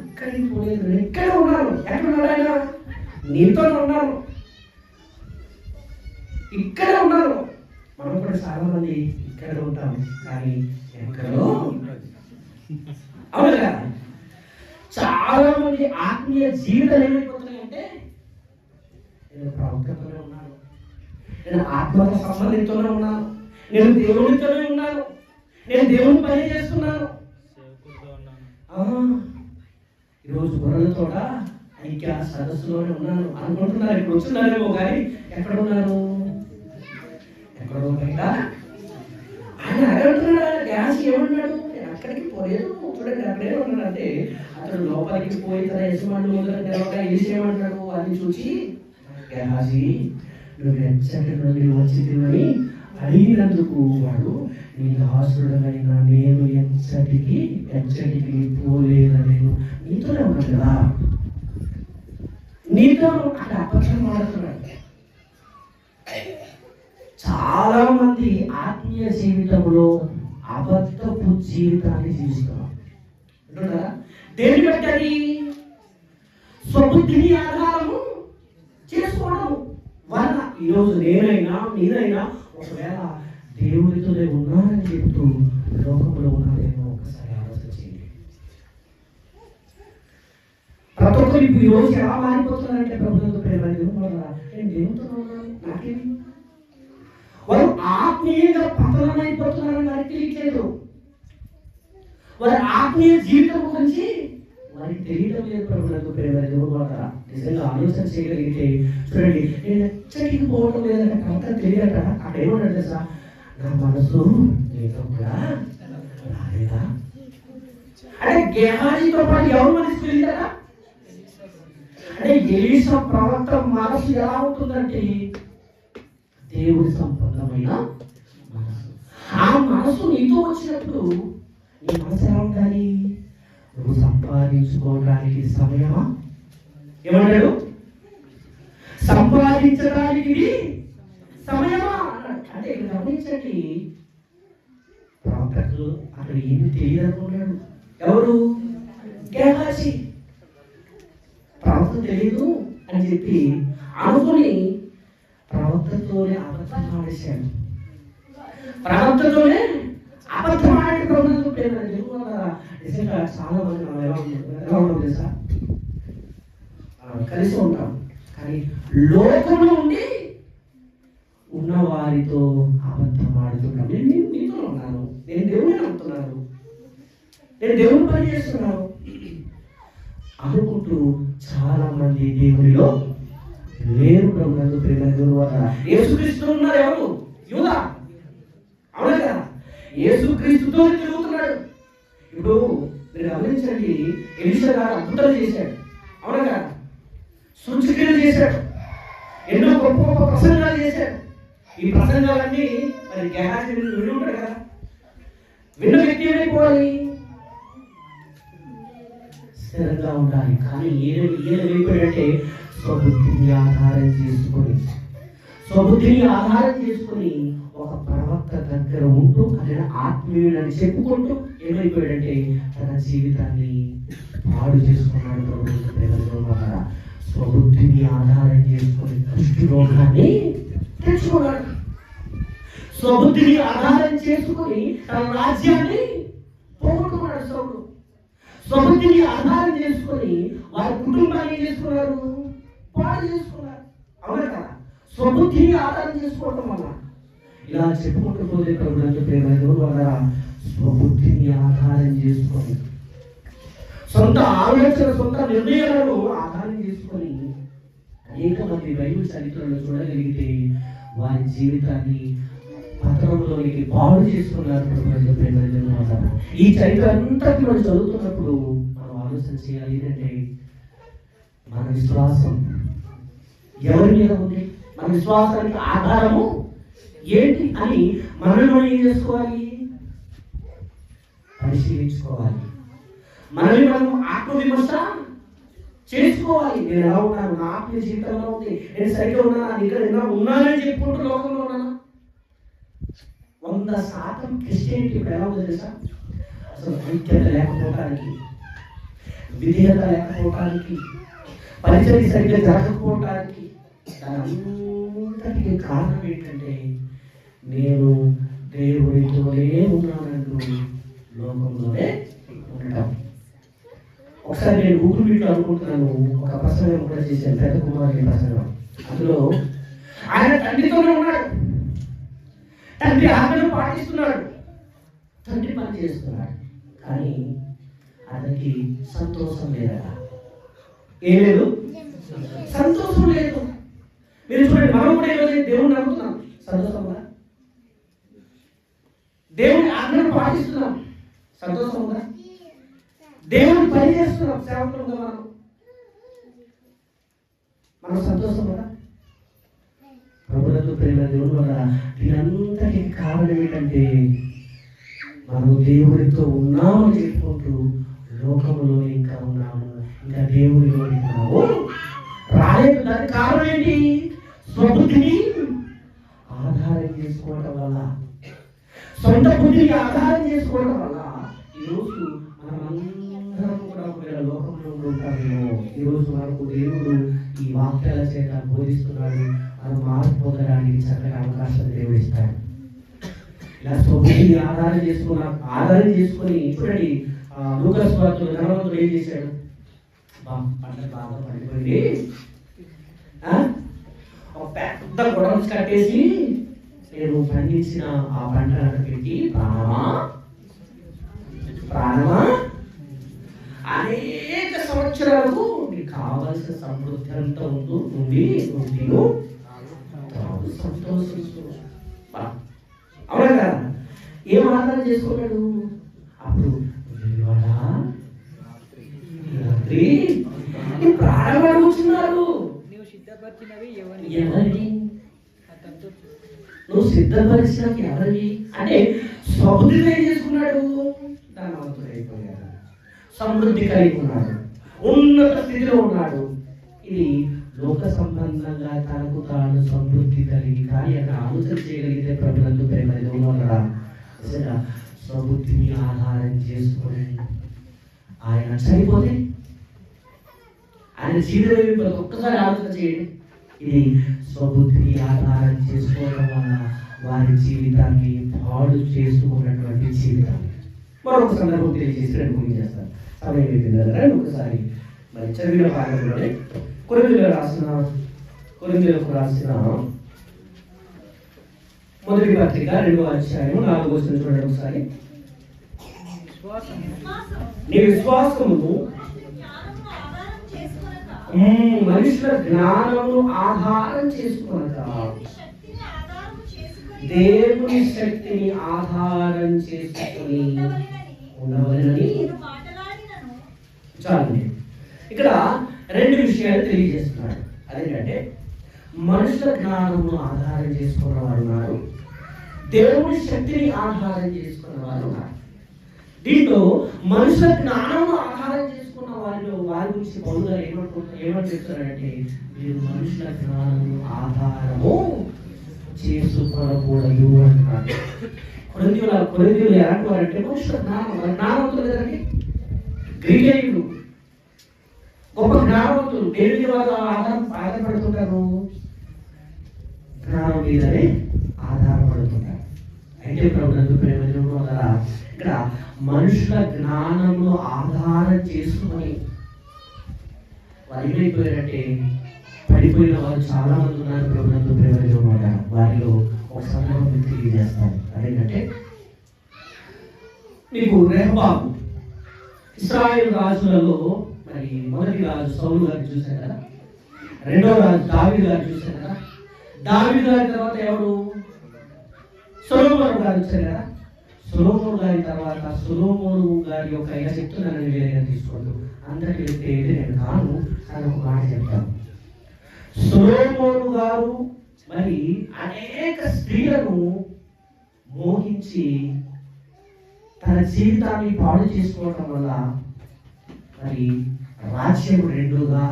ఎక్కడికి పోలేదు, నేను ఇక్కడే ఉన్నాను. ఎక్కడున్నాడు ఆయన? నీతో ఉన్నాను, ఇక్కడే ఉన్నాను. మనం కూడా చాలా మంది ఇక్కడే ఉంటాం, కానీ ఎక్కడో అవును కదా. చాలా మంది ఆత్మీయ జీవితాలు ఏమైపోతున్నాయంటే, నేను ప్రవక్తతోనే ఉన్నాను, నేను ఆత్మతో సంబంధితోనే ఉన్నాను, నేను దేవునితోనే ఉన్నాను, నేను దేవుని పని చేస్తున్నాను. ఈరోజు గొర్రెలతో ఐక్య సదస్సులోనే ఉన్నాను అనుకుంటున్నారు. ఇప్పుడు వచ్చిన్నారేమో, కానీ ఎక్కడ ఉన్నారు? ఎక్కడో బయట. ఆయన అడుగుతున్నాడు, గ్యాస్ ఏమన్నాడు? అక్కడికి పోలేదు, చూడండి అక్కడే ఉన్నాడు. అంటే అతడు లోపలికి పోయి తన యజమానులు ముందర నిలవగా ఎలీషా ఏమంటాడు అది చూసి, గెహాజీ, నువ్వు ఎచ్చటి నుండి వచ్చితివని అడిగినందుకు వాడు, నీ దాసుడైన నేను ఎచ్చటికి పోలేదని, నేను నీతోనే ఉన్నాను కదా, నీతో అక్కడ అబద్ధం ఆడుతున్నాడు. చాలా మంది ఆత్మీయ జీవితంలో అబద్ధపు జీవితాన్ని జీవిస్తున్నాం. దేని బట్టి? స్వబుద్ధిని ఆధారము చేసుకోవడం వల్ల. ఈరోజు నేనైనా మీరైనా ఒకవేళ దేవుడితోనే ఉన్నానని చెప్తూ లోకంలో ఉన్నారేమో ఒకసారి ఆలోచన చేయండి. ప్రతి ఒక్కరు ఇప్పుడు ఈరోజు ఎలా మారిపోతున్నారంటే, ప్రభుత్వ ప్రేమ నేను దేవుడితో ఉన్నాను, నాకేమి? వారు ఆత్మీయంగా పతనమైపోతున్నారని వారికి తెలియట్లేదు. వారి ఆత్మీయ జీవితం గురించి వారికి తెలియడం లేదు. ప్రభుత్వ ప్రేమ నిజంగా ఆలోచన చేయగలిగితే చూడండి, నేను ఎచ్చటికి పోవడం లేదంటే ప్రవక్త తెలియట. అక్కడ ఏమన్నాడు తెలుసా? నా మనసు నీతో కూడా రాలేదా? అంటే గెహాజీతో పాటు ఎవరు మనసు తెలియదా? అంటే ఎలీషా ప్రవక్త మనసు ఎలా ఉంటుందంటే, దేవుడి సంపన్నమైన మనసు. ఆ మనసు నీతో వచ్చినప్పుడు నీ మనసు ఎలా ఉండాలి? నువ్వు సంపాదించుకోవడానికి సమయమా? ఏమన్నాడు? సంపాదించడానికి సమయమా అన్నాడు. అంటే ఇక్కడ గమనించండి, ప్రవక్తకు అక్కడ ఏమి తెలియదనుకున్నాడు. ఎవరు? గేహాజీ. ప్రవక్త తెలియదు అని చెప్పి అనుకుని ప్రవక్తతోనే అబద్ధం ఆడేశాడు. ప్రవక్తతోనే అబద్ధం ఆడే ప్రభుత్వం నిజంగా చాలా మంది మనం ఎలా ఉంటాం తెలుసా? కలిసి ఉంటాం, కానీ లోకంలో ఉండి ఉన్న వారితో అబద్ధం ఆడుతున్నాను. నేను నీతో ఉన్నాను, నేను దేవుని నమ్ముతున్నాను, నేను దేవుని పని చేస్తున్నాను అనుకుంటూ చాలా మంది దేవునిలో లేరు. ప్రభుత్వ ప్రేమ యేసుక్రీస్తు ఉన్నారు. ఎవరు? యూదా. అవునా కదా? యేసుక్రీస్తుతో తిరుగుతున్నాడు. ఇప్పుడు మీరు గమనించండి, ఎలీషా గారు అద్భుతాలు చేశాడు. అవునా కదా? సూచక్రియలు చేశాడు, ఎన్నో గొప్ప గొప్ప ప్రసంగాలు చేశాడు. ఈ ప్రసంగాలన్నీ మరి గేహాజీ విని ఉంటాడు కదా. విన్న వ్యక్తి ఏమైపోవాలి? స్థిరంగా ఉండాలి. కానీ ఏమైపోయాడంటే స్వబుద్ధిని ఆధారం చేసుకొని ఒక ప్రవక్త దగ్గర ఉంటూ ఆయన ఆత్మీయులని చెప్పుకుంటూ ఏమైపోయాడంటే తన జీవితాన్ని పాడు చేసుకున్నాడు. ప్రభుత్వ స్వబుద్ధిని ఆధారం చేసుకొని దృష్టి రోగాన్ని తెచ్చుకున్నాడు. స్వబుద్ధిని ఆధారం చేసుకొని తన రాజ్యాన్ని పోగొట్టుకున్నాడు. సౌలు స్వబుద్ధిని ఆధారం చేసుకొని వారి కుటుంబాన్ని ఏం చేసుకున్నారు? పాడు చేసుకున్నారు. అవునా కదా? స్వబుద్ధిని ఆధారం చేసుకోవడం వల్ల ఇలా చెప్పుకుంటూ పోతే ప్రభుత్వ ప్రేమ వల్ల స్వబుద్ధిని ఆధారం చేసుకొని సొంత ఆలోచన, సొంత నిర్ణయాలను ఆధారం చేసుకొని అనేక మంది బైబిల్ చరిత్రలో చూడగలిగితే వారి జీవితాన్ని పత్రంలోనికి పాడు చేసుకున్నారు. ప్రభుత్వ ప్రేమ వల్ల ఈ చరిత్ర అంతా మనం చదువుతున్నప్పుడు మనం ఆలోచన చేయాలి. ఏంటంటే మన విశ్వాసం ఎవరి మీద ఉంది? మన విశ్వాసానికి ఆధారము ఏంటి అని మనల్ని ఏం చేసుకోవాలి? పరిశీలించుకోవాలి. మనల్ని మనం ఆత్మవిమర్శ చేసుకోవాలి. నేను ఎలా ఉన్నాను? నా ఆత్మీయ జీవితంలో ఉంది, నేను సరిగ్గా ఉన్నానా? ఇక్కడ ఉన్నానని చెప్పుకుంటూ లోకంలో ఉన్నానా? 100% క్రిస్టియనిటీ ఇప్పుడు ఎలా ఉంది తెలుసా? అసలు ఐక్యత లేకపోవటానికి, విధేయత లేకపోవటానికి, పరిచయం సరిగ్గా జరగకపోవటానికి దానంతటికి కారణం ఏంటంటే నేను దేవుడితోనే ఉన్నానంటూ లోకంలోనే ఉండటం. ఒకసారి నేను గూగుల్ మీట్లో అనుకుంటున్నాను, ఒక ప్రసంగం కూడా చేశాను, పెద్ద కుమారుడి ప్రసంగం. అందులో ఆయన తండ్రితోనే ఉన్నాడు, తండ్రి ఆజ్ఞను పాటిస్తున్నాడు, తండ్రి పని చేస్తున్నాడు, కానీ అతనికి సంతోషం లేదట. ఏం లేదు? సంతోషం లేదు. మీరు చూడండి, మనం కూడా ఈరోజు దేవుని నమ్ముతున్నాం, సంతోషం ఉందా? దేవుని ఆజ్ఞను పాటిస్తున్నాం, సంతోషం ఉందా? దేవుని పని చేస్తున్నాం, సేవకులుగా మనం సంతోషం ఉందా? ప్రభుత్వ ప్రేమ దేవుని వల్ల దీనంతటికి కారణం ఏంటంటే మనం దేవుడితో ఉన్నామని చెప్పుకుంటూ లోకంలో ఇంకా ఉన్నాము, ఇంకా దేవుడిలోని ఉన్నాము రాలేదు. దానికి కారణం ఏంటి? స్వబుద్ధిని ఆధారం చేసుకోవడం వల్ల, సొంత బుద్ధిని ఆధారం చేసుకోవడం వల్ల ఈరోజు మనమందరం కూడా ఒకవేళ లోకంలో ఉంటామేమో. ఈరోజు మనకు దేవుడు ఈ వాక్యాల చేత బోధిస్తున్నాడు, మనం మార్పు పొందడానికి చక్కగా అవకాశం దేవుడు ఇస్తాడు. ఇలా స్వబుద్ధిని ఆధారం చేసుకొని చూడండి, లూకాసు వార్తలో ధనవంతుడు ఏం చేశాడు? పంట బాగా పడిపోయింది, ఒక పెద్ద గొడవ కట్టేసి నేను పండించిన ఆ పంట పెట్టి ప్రాణమా అనేక సంవత్సరాలకు నీకు కావలసిన సమృద్ధి అంతా ఉంది, నువ్వు సంతోషిస్తూ. అవునా కదా? ఏం ఆధారం చేసుకున్నాడు? అప్పుడు ప్రాణం అడుగుతున్నారు. ఎవరిని నువ్వు సిద్ధపరిచినవి? ఎవరిని అంటే స్వబుద్ధితో ఏం చేసుకున్నాడు? దాన్ని సమృద్ధి కలిగి ఉన్నాడు, ఉన్నత స్థితిలో ఉన్నాడు. ఇది లోక సంబంధంగా తనకు తాను సమృద్ధి కలిగి కానీ అక్కడ ఆలోచన చేయగలిగితే ప్రభునందు ప్రేమ దేవునివల్ల నిజంగా సమృద్ధిని ఆధారం చేసుకొని ఆయన చనిపోతే ఆయన జీవితం ఒక్కసారి ఆలోచన చేయండి. ఇది సమృద్ధిని ఆధారం చేసుకోవడం వల్ల వారి జీవితాన్ని పాడు చేసుకున్నటువంటి జీవితం. మరొక సందర్భం తెలియజేసి నేను ముగించేస్తాను, సమయం అయిపోయింది కదా. ఒకసారి మరి చదివిన భాగంలోనే కొరింథీయులకు రాసిన మొదటి పత్రిక 2వ అధ్యాయం 4వ వచనం చూడండి ఒకసారి. నీ విశ్వాసమును మనుషుల జ్ఞానమును ఆధారం చేసుకొనక దేవుని శక్తిని ఆధారం చేసుకొని ఉండవలెనని. చాలండి, ఇక్కడ 2 విషయాలు తెలియజేస్తున్నాడు. అదేంటంటే మనుషుల జ్ఞానమును ఆధారం చేసుకున్న వారు ఉన్నారు, దేవుని శక్తిని ఆధారం చేసుకున్న వారు ఉన్నారు. దీంట్లో మనుషుల జ్ఞానమును ఆధారం చేసుకున్న వారిలో వారి గురించి పౌలు గారు ఏమని చెప్తారంటే, మీరు మనుషుల జ్ఞానమును ఆధారము చేసుకోకూడదు అంటున్నారు. కొరింథీయులు ఎలాంటి వారంటే మనుషుల జ్ఞానవంతులు కదండి, గ్రీకేయులు గొప్ప జ్ఞానవంతులు. దేని మీద ఆధారపడుతుంటారు? జ్ఞానం మీదనే ఆధారపడుతుంటారు. అయితే ప్రభునందు ప్రేమ వల్ల ఇక్కడ మనుషుల జ్ఞానంలో ఆధారం చేసుకుని వారు ఏమైపోయారంటే పడిపోయిన వారు చాలా మంది ఉన్నారు. ప్రభునందు ప్రేమ వల్ల వారిలో ఒక సందర్భం తెలియజేస్తారు. అదేంటంటే మీకు రెహబాము ఇశ్రాయేలు రాజులలో మరి మొదటి రాజు సౌలు గారిని చూశారు కదా, రెండవ రాజు దావీదు గారిని చూశారు కదా, దావీదు గారి తర్వాత ఎవరు? సొలొమోను గారు వచ్చారు కదా. సొలొమోను గారి తర్వాత సొలొమోను గారి యొక్క శక్తులను వేరేగా తీసుకోండి. అందరికి వెళ్తే నేను కాను అని ఒక మాట చెప్తాను. సొలొమోను గారు మరి అనేక స్త్రీలను మోహించి తన జీవితాన్ని పాడు చేసుకోవడం వల్ల మరి రాజ్యం 2గా,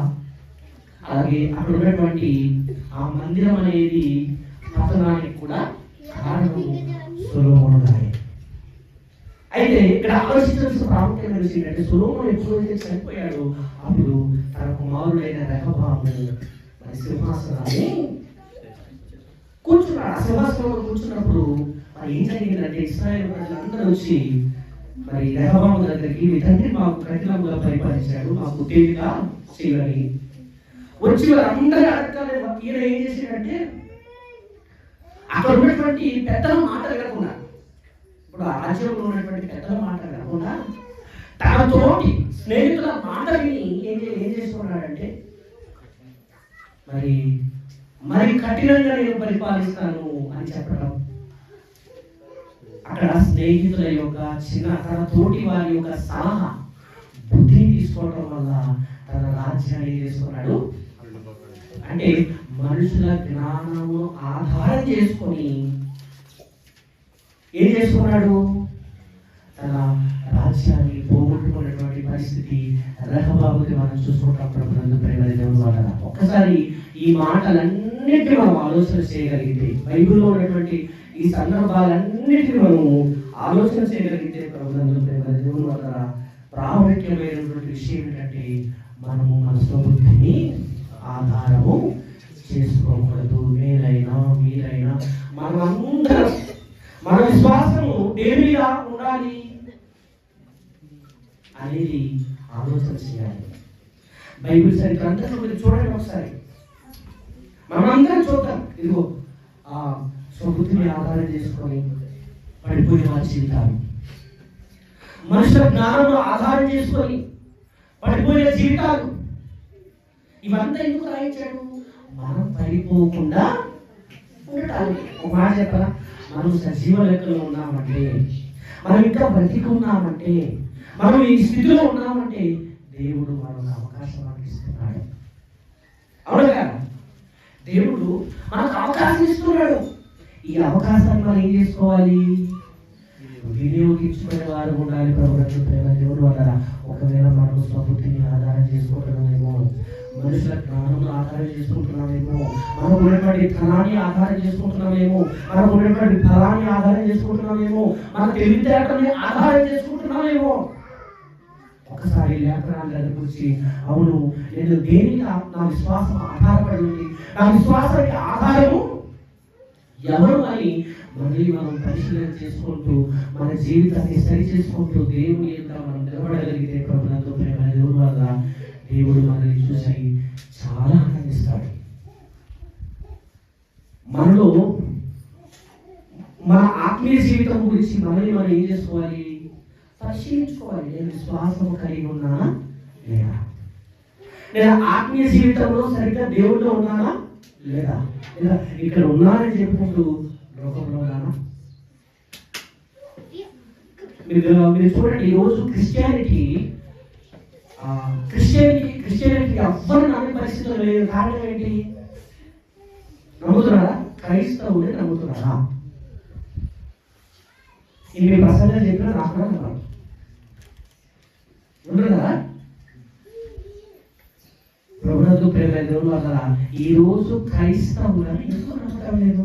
అలాగే అక్కడ ఉన్నటువంటి ఆ మందిరం అనేది పతనానికి కూడా కారణం సొలొమోను గారే. అయితే ఇక్కడ ఆలోచించాల్సిన ప్రాముఖ్యమైన విషయం ఏంటంటే, సొలొమోను ఎప్పుడైతే చనిపోయాడు అప్పుడు తన కుమారుడైన రెహబాము మరి సింహాసనాన్ని కూర్చున్నాడు. ఆ సింహాసనంలో కూర్చున్నప్పుడు మరి ఏం జరిగిందంటే, ఇశ్రాయేలు ప్రజలందరూ వచ్చి మరి రెహబాము దగ్గరికి, మీ తండ్రి మాకు కఠినంగా పరిపాలించాడు, మాకు తేలిగా చేయాలి వచ్చి వారందరూ అడగాలి. ఈయన ఏం చేశాడంటే అక్కడ ఉన్నటువంటి పెద్దల మాట వినకుండా, ఇప్పుడు ఆ రాజ్యంలో ఉన్నటువంటి పెద్దల మాట వినకుండా తన తోటి స్నేహితుల మాట విని ఏం చేసుకున్నాడంటే మరి కఠినంగా నేను పరిపాలిస్తాను అని చెప్పడం. అక్కడ స్నేహితుల యొక్క తన తోటి వారి యొక్క సలహా బుద్ధిని తీసుకోవడం వల్ల తన రాజ్యాన్ని ఏం చేసుకున్నాడు అంటే మనుషుల జ్ఞానము ఆధారం చేసుకొని ఏం చేసుకున్నాడు? తన రాజ్యాన్ని పోగొట్టుకున్నటువంటి పరిస్థితి రెహబాముకి మనం చూసుకుంటాం. ప్రభునందు ప్రేమ దేవుని వల్ల ఒక్కసారి ఈ మాటలన్నిటిని మనం ఆలోచన చేయగలిగితే, బైబిల్లో ఉన్నటువంటి ఈ సందర్భాలన్నిటిని మనము ఆలోచన చేయగలిగితే ప్రభునందు ప్రేమ దేవుని వల్ల ప్రాముఖ్యమైనటువంటి విషయం ఏంటంటే, మనము మన స్వబుద్ధిని ఆధారము చేసుకోకూడదు. నేనైనా మీరైనా మనమందరం మన విశ్వాసము దేని మీద ఉండాలి అనేది ఆలోచన చేయాలి. బైబిల్ చరిత్ర అంతా మీరు చూడండి ఒకసారి, మనమందరం చూద్దాం. ఇదిగో ఆ స్వబుద్ధిని ఆధారం చేసుకొని పడిపోయిన వారి జీవితాలు, మనుషుల జ్ఞానంలో ఆధారం చేసుకొని పడిపోయిన జీవితాలు, ఇవంతా ఎందుకు రాయించాడు? మనం పడిపోకుండా ఉండటానికి. ఒక మాట చెప్పరా, మనం సజీవ లెక్కలో ఉన్నామంటే, మనం ఇంకా బ్రతికి ఉన్నామంటే, మనం ఈ స్థితిలో ఉన్నామంటే దేవుడు మనకు అవకాశం మనకి ఇస్తున్నాడు. అవును కదా? దేవుడు మనకు అవకాశం ఇస్తున్నాడు. ఈ అవకాశాన్ని మనం ఏం చేసుకోవాలి? వినియోగించుకునే వారు ఉండాలి. ప్రభుత్వ ప్రేమ దేవుడు అన్నారా, ఒకవేళ మనం స్వబుద్ధిని ఆధారం చేసుకుంటున్నామేమో, మనుషుల జ్ఞానం ఆధారం చేసుకుంటున్నామేమో, మనం ఉన్నటువంటి ధనాన్ని ఆధారం చేసుకుంటున్నామేమో, మనం ఉన్నటువంటి ఫలాన్ని ఆధారం చేసుకుంటున్నామేమో, మన తెలివితేటల్ని ఆధారం చేసుకుంటున్నామేమో. ఒకసారి లేఖనాన్ని గురించి, అవును నేను దేనికి నా విశ్వాసం ఆధారపడి ఉంది, నా విశ్వాసానికి ఆధారము ఎవరు అని మళ్ళీ మనం పరిశీలన చేసుకుంటూ మన జీవితాన్ని సరి చేసుకుంటూ దేవుని యొక్క మనం నిలబడగలిగితే ప్రభుత్వంతో ప్రేమ దేవుని వల్ల దేవుడు మనల్ని చూసి చాలా ఆనందిస్తాడు. మనలో మన ఆత్మీయ జీవితం గురించి మనల్ని మనం ఏం చేసుకోవాలి, పరిశీలించుకోవాలి. నేను విశ్వాసం కలిగి ఉన్నానా లేదా, లేదా ఆత్మీయ జీవితంలో సరిగ్గా దేవుడిలో ఉన్నానా లేదా, లేదా ఇక్కడ ఉన్నానని చెప్పుకుంటూ లోకంలో ఉన్నానా. మీరు చూడండి, ఈరోజు క్రిస్టియానిటీ ఎవ్వరు నమ్మే పరిస్థితులు లేదు. కారణం ఏంటి? నమ్ముతున్నారా? క్రైస్తవులే నమ్ముతున్నారా? ఇన్ని ప్రసంగాలు చెప్పినా రాకుండా ఉండరు కదా. ప్రభుత్వ ప్రేమ దేవుడు వల్ల ఈరోజు క్రైస్తవులను ఎందుకు నమ్మకం లేదు?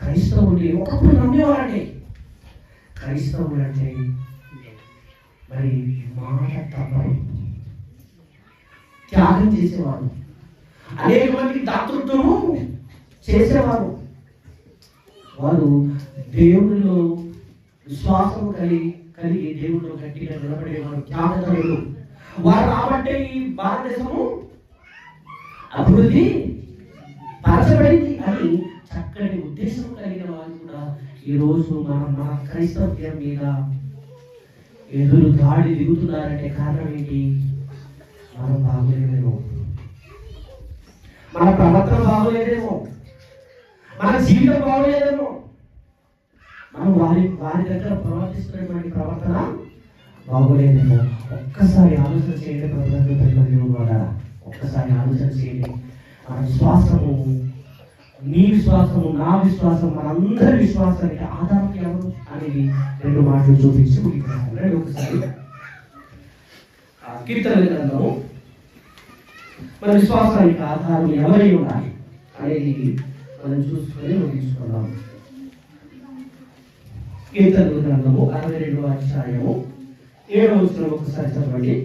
క్రైస్తవుని ఒకప్పుడు నమ్మేవారండి. క్రైస్తవులు అంటే మరి మాట తప్పరు, త్యాగం చేసేవారు, అనేక మందికి దాతృత్వము చేసేవారు, వారు దేవునిలో విశ్వాసం కలిగి దేవునిలో గట్టిగా నిలబడేవారు, త్యాగతరులు. వారు రాబట్టే ఈ భారతదేశము అభివృద్ధి పరచబడింది అని చక్కటి ఉద్దేశం కలిగిన వారు కూడా ఈరోజు మన క్రైస్తవ్యం మీద ఎదురు దాడి దిగుతున్నారంటే కారణం ఏంటి? మనం బాగోలేదేమో, మన ప్రవర్తన బాగోలేదేమో, మన జీవితం బాగోలేదేమో, మనం వారి దగ్గర ప్రవర్తిస్తున్నటువంటి ప్రవర్తన బాగోలేదేమో. ఒక్కసారి ఆలోచన చేయండి ప్రభుత్వం ద్వారా, ఒక్కసారి ఆలోచన చేయండి. మన విశ్వాసము, నీ విశ్వాసము, నా విశ్వాసం, మనందరి విశ్వాసానికి ఆధారం ఎవరు అనేది రెండు మాటలు చూపించి ముగిస్తాను. ఒకసారి కీర్తనల గ్రంథము మన విశ్వాసానికి ఆధారం ఎవరై ఉండాలి అనేది మనం చూసుకొని ముగించుకున్నాం. కీర్తనల గ్రంథము 62వ అధ్యాయము 7వ వచనం ఒకసారి చదవండి.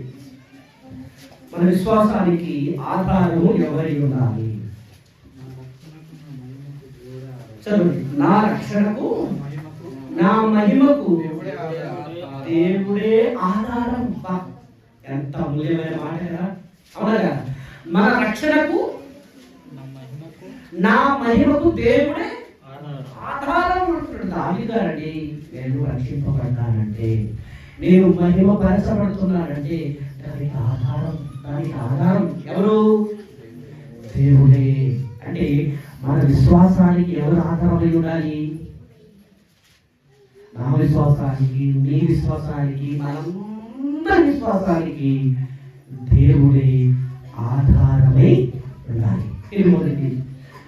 మన విశ్వాసానికి ఆధారము ఎవరై ఉండాలి? చదవండి. నా రక్షణకు, నా మహిమకు దేవుడే ఆధారం. ఎంత అమూల్యమైన మాట కదా, అవునా కదా? మన రక్షణకు, నా మహిమకు దేవుడే ఆధారం అంటున్నాడు దావీదు గారండి. నేను రక్షింపబడ్డానంటే, నేను మహిమ పరచబడుతున్నానంటే దానికి ఆధారం ఎవరు? దేవుడే. అంటే మన విశ్వాసానికి ఎవరు ఆధారమై ఉండాలి? నా విశ్వాసానికి, నీ విశ్వాసానికి, మనందరి విశ్వాసానికి దేవుడే ఆధారమై ఉండాలి. ఇది మొదటి.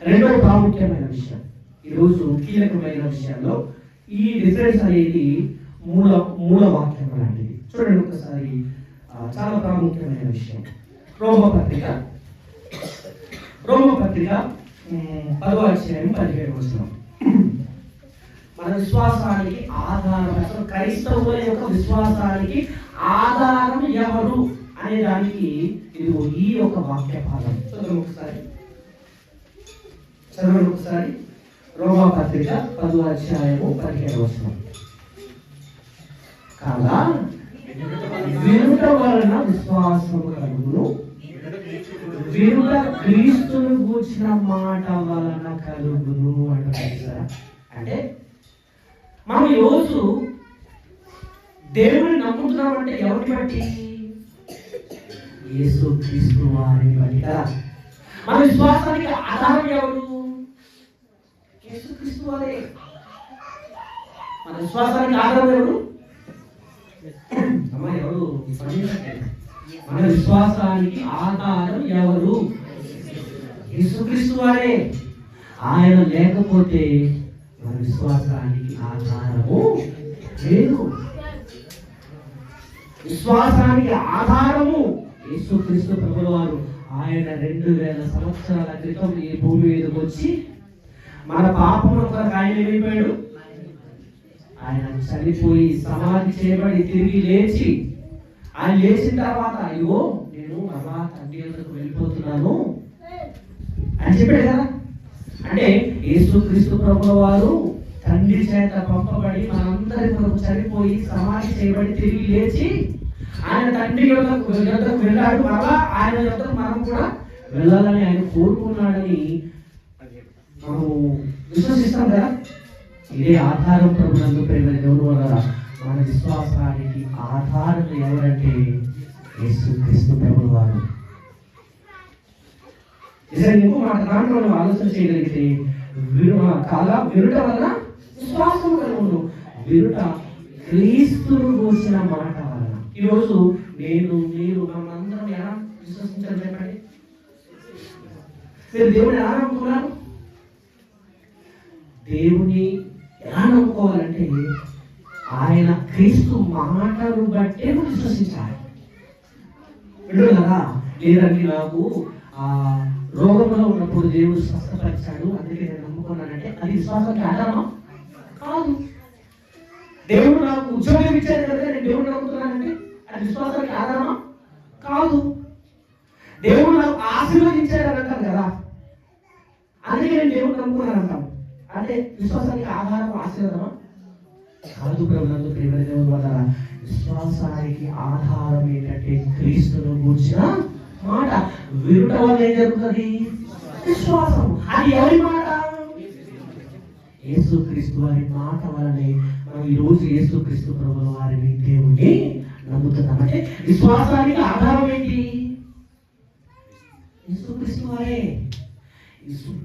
రెండవ ప్రాముఖ్యమైన విషయం, ఈరోజు కీలకమైన విషయంలో ఈ డిఫరెన్స్ అనేది మూల వాక్యం లాంటిది. చూడండి ఒకసారి, చాలా ప్రాముఖ్యమైన విషయం. రోమపత్రిక 10వ అధ్యాయం 17వ వచనం. మన విశ్వాసానికి ఆధారం, అసలు క్రైస్తవుల యొక్క విశ్వాసానికి ఆధారం ఎవరు అనే దానికి ఇదిగో ఈ యొక్క వాక్య భాగం. చదవండి ఒకసారి. రోమపత్రిక 10వ అధ్యాయము 17వ వచనం. కాగా వినుట వలన విశ్వాసము కలుగును, వినుట క్రీస్తును గూర్చిన మాట వలన కలుగును అంటారు. అంటే మనం ఈరోజు దేవుని నమ్ముతున్నామంటే ఎవరిని బట్టి? యేసు క్రీస్తు వారిని బట్టి కదా. మన విశ్వాసానికి ఆధారం ఎవరు? యేసు క్రీస్తు వారే. మన విశ్వాసానికి ఆధారం ఎవరు? అమ్మా ఎవరు? మన విశ్వాసానికి ఆధారం ఎవరు? యేసుక్రీస్తు వారే. ఆయన లేకపోతే మన విశ్వాసానికి ఆధారము లేదు. విశ్వాసానికి ఆధారము యేసుక్రీస్తు ప్రభువు వారు. ఆయన 2000 సంవత్సరాల క్రితం ఈ భూమి మీదకి వచ్చి మన పాపముల కొరకు ఆయన ఏమైపోయాడు? ఆయన చనిపోయి సమాధి చేయబడి తిరిగి లేచి, ఆయన లేచిన తర్వాత అయ్యో నేను మరలా తండ్రి వద్దకు వెళ్ళిపోతున్నాను అని చెప్పాడు కదా. అంటే యేసుక్రీస్తు ప్రభువు వారు తండ్రి చేత పంపబడి మనందరి కొరకు చనిపోయి సమాధి చేయబడి తిరిగి లేచి ఆయన తండ్రి యొద్దకు వెళ్ళాడు. మరలా ఆయన యొద్దకు మనం కూడా వెళ్ళాలని ఆయన కోరుకున్నాడని మనము విశ్వసిస్తాం కదా. ఇదే ఆధారం ప్రభునందు ప్రేమ దేవుని వల్ల. మన విశ్వాసానికి ఆధారం ఎవరంటే యేసుక్రీస్తు ప్రభువు వారు. ఇంకో మాట దాంట్లో మనం ఆలోచన చేయగలిగితే వినుట వలన విశ్వాసం కలుగును. వినుట క్రీస్తును గూర్చిన మాట వలన. ఈరోజు నేను మీరు మనందరం ఎలా విశ్వసించాలి చెప్పండి? మీరు దేవుని ఎలా నమ్ముకున్నారు? దేవుని ఎలా నమ్ముకోవాలంటే ఆయన క్రీస్తు మాటలు బట్టే విశ్వసించాలి. వింటారు కదా, లేదండి నాకు రోగంలో ఉన్నప్పుడు దేవుడు స్వస్థపరిచాడు అందుకే నేను నమ్ముకున్నానంటే అది విశ్వాసానికి ఆధారమా? కాదు. దేవుడు నాకు ఉద్యోగం ఇచ్చాడు కదా నేను దేవుడు నమ్ముతున్నానంటే అది విశ్వాసానికి ఆధారమా? కాదు. దేవుడు నాకు ఆశీర్వదించాడు అని అంటారు కదా, అందుకే నేను దేవుడు నమ్ముకున్నాను అంటాం. అంటే విశ్వాసానికి ఆధారం ఆశీర్వాదమా? కాదు. ప్రభునందు ప్రేమ దేవుని వల్ల విశ్వాసానికి ఆధారం ఏంటంటే క్రీస్తును గూర్చిన మాట. వినుట వల్ల ఏం జరుగుతుంది? విశ్వాసం. అది ఎవరి మాట? యేసుక్రీస్తు వారి మాట వలనే మనం ఈరోజు యేసుక్రీస్తు ప్రభువు వారిని దేవుని నమ్ముతున్నాం. అంటే విశ్వాసానికి ఆధారం ఏంటి? యేసుక్రీస్తు వారే.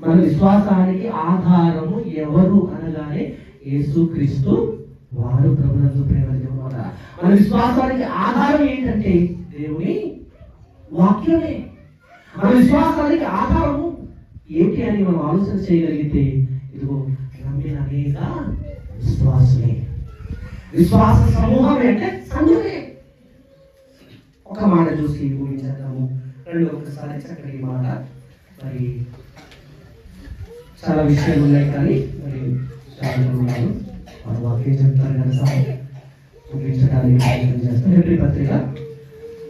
మన విశ్వాసానికి ఆధారము ఎవరు అనగానే యేసుక్రీస్తు వారు. ప్రభునందు ప్రేమ దేవుని వల్ల మన విశ్వాసానికి ఆధారం ఏంటంటే దేవుని వాక్యమే. మన విశ్వాసానికి ఆధారము ఏంటి అని మనం ఆలోచన చేయగలిగితే ఇదిగో నమ్మిన అనేక విశ్వాసులే. విశ్వాస సమూహం అంటే సంఘమే. ఒక మాట చూసి ఊహించేద్దాము. ఒకసారి చక్కటి మాట. మరి చాలా విషయాలు ఉన్నాయి కానీ మరి చాలా ఉన్నాను. మన వాక్యం చెప్తారు కదా ముగించడానికి ప్రయత్నం చేస్తాం. హెబ్రీ పత్రిక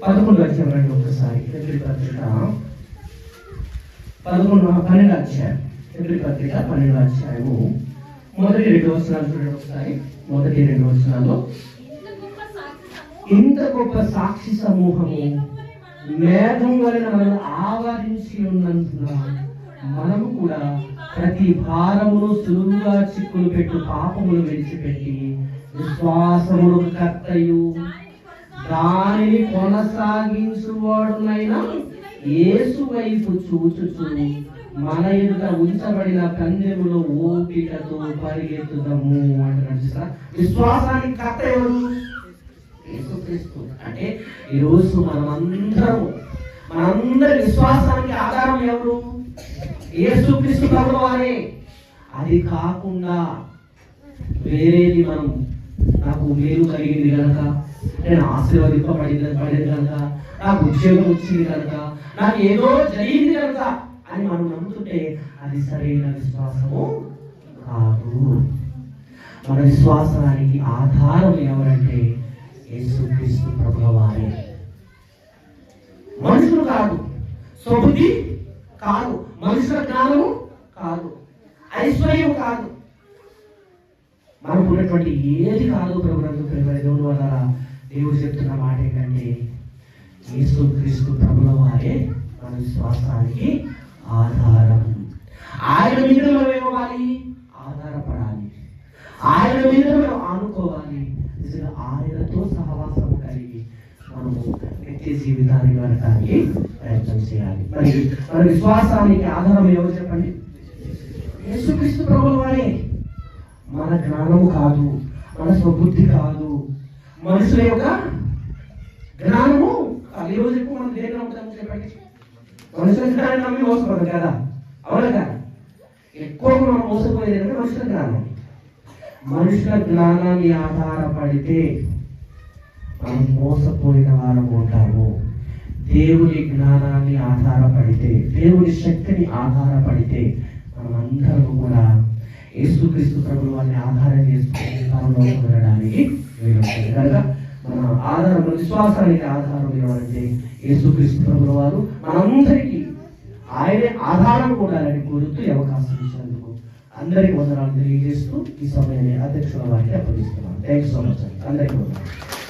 11వ అధ్యాయం ఒకసారి. హెబ్రీ పత్రిక 12వ అధ్యాయం. హెబ్రీ పత్రిక 12వ అధ్యాయము మొదటి 2 వచనాలు చూడండి ఒకసారి. మొదటి 2 వచనాల్లో ఇంత గొప్ప సాక్షి సమూహము మేఘం వలన మనల్ని ఆవరించి ఉన్నందున మనము కూడా ప్రతి భారమును సులువుగా చిక్కులు పెట్టు పాపములు విడిచిపెట్టి విశ్వాసమును కర్తయు దానిని కొనసాగించువాడునైనా యేసు వైపు చూచుచు మన ఎదుట ఉంచబడిన పందెములో ఓపికతో పరిగెత్తుదాము అంటున్నాడు. విశ్వాసానికి కర్త ఎవరు? యేసుక్రీస్తు. అంటే ఈరోజు మనందరి విశ్వాసానికి ఆధారం ఎవరు? యేసుక్రీస్తు ప్రభువు వారే. అది కాకుండా వేరేది మనం నాకు మేలు కలిగింది కనుక, నేను ఆశీర్వదింపబడింది కనుక, నాకు ఉద్యోగం వచ్చింది కనుక, నాకు ఏదో జరిగింది కనుక అని మనం నమ్ముతుంటే అది సరైన విశ్వాసము కాదు. మన విశ్వాసానికి ఆధారం ఎవరంటే యేసుక్రీస్తు ప్రభువు వారే. మనుషులు కాదు, స్వబుద్ధి కాదు, మనుషుల జ్ఞానము కాదు, ఐశ్వర్యం కాదు, మనకు ఉన్నటువంటి ఏది కాదు. ప్రభునందు ప్రేమ దేవుని వల్ల దేవుడు చెప్తున్న మాట ఏంటంటే యేసుక్రీస్తు ప్రభువు వారే మన విశ్వాసానికి ఆధారం. ఆయన మీద మనం ఏమవ్వాలి? ఆధారపడాలి. ఆయన మీద మనం ఆనుకోవాలి. నిజంగా ఆయనతో సహవాసం కలిగి మనము నిత్య జీవితాన్ని గడపడానికి ప్రయత్నం చేయాలి. మరి మన విశ్వాసానికి ఆధారం ఎవరు చెప్పండి? యేసుక్రీస్తు ప్రభువు వారే. మన జ్ఞానము కాదు, మన స్వబుద్ధి కాదు, మనుషుల యొక్క జ్ఞానము కాదు. ఈరోజు ఎక్కువ మనం దేని నమ్ముతాము చెప్పండి? మనుషుల జ్ఞానం నమ్మి మోసపోతాం కదా, అవును కదా? ఎక్కువ మనం మోసపోయేది అంటే మనుషుల జ్ఞానం. మనుషుల జ్ఞానాన్ని ఆధారపడితే మనం మోసపోయిన వారం ఉంటాము. దేవుని జ్ఞానాన్ని ఆధారపడితే, దేవుని శక్తిని ఆధారపడితే మనం అందరం కూడా యేసుక్రీస్తు ప్రభువు వారిని ఆధారం చేసుకుని పరలోకం వెళ్ళడానికి వీలుంటుంది. కనుక మన ఆధారం, విశ్వాసానికి ఆధారం ఏమంటే యేసుక్రీస్తు ప్రభువు వారు మనందరికీ ఆయనే ఆధారం ఉండాలని కోరుతూ ఈ అవకాశం ఇచ్చినందుకు అందరికీ వందనాలు తెలియజేస్తూ ఈ సమయాన్ని అధ్యక్షుల వారికి అప్పగిస్తున్నాను. Thank you so much. అందరికీ వందనాలు.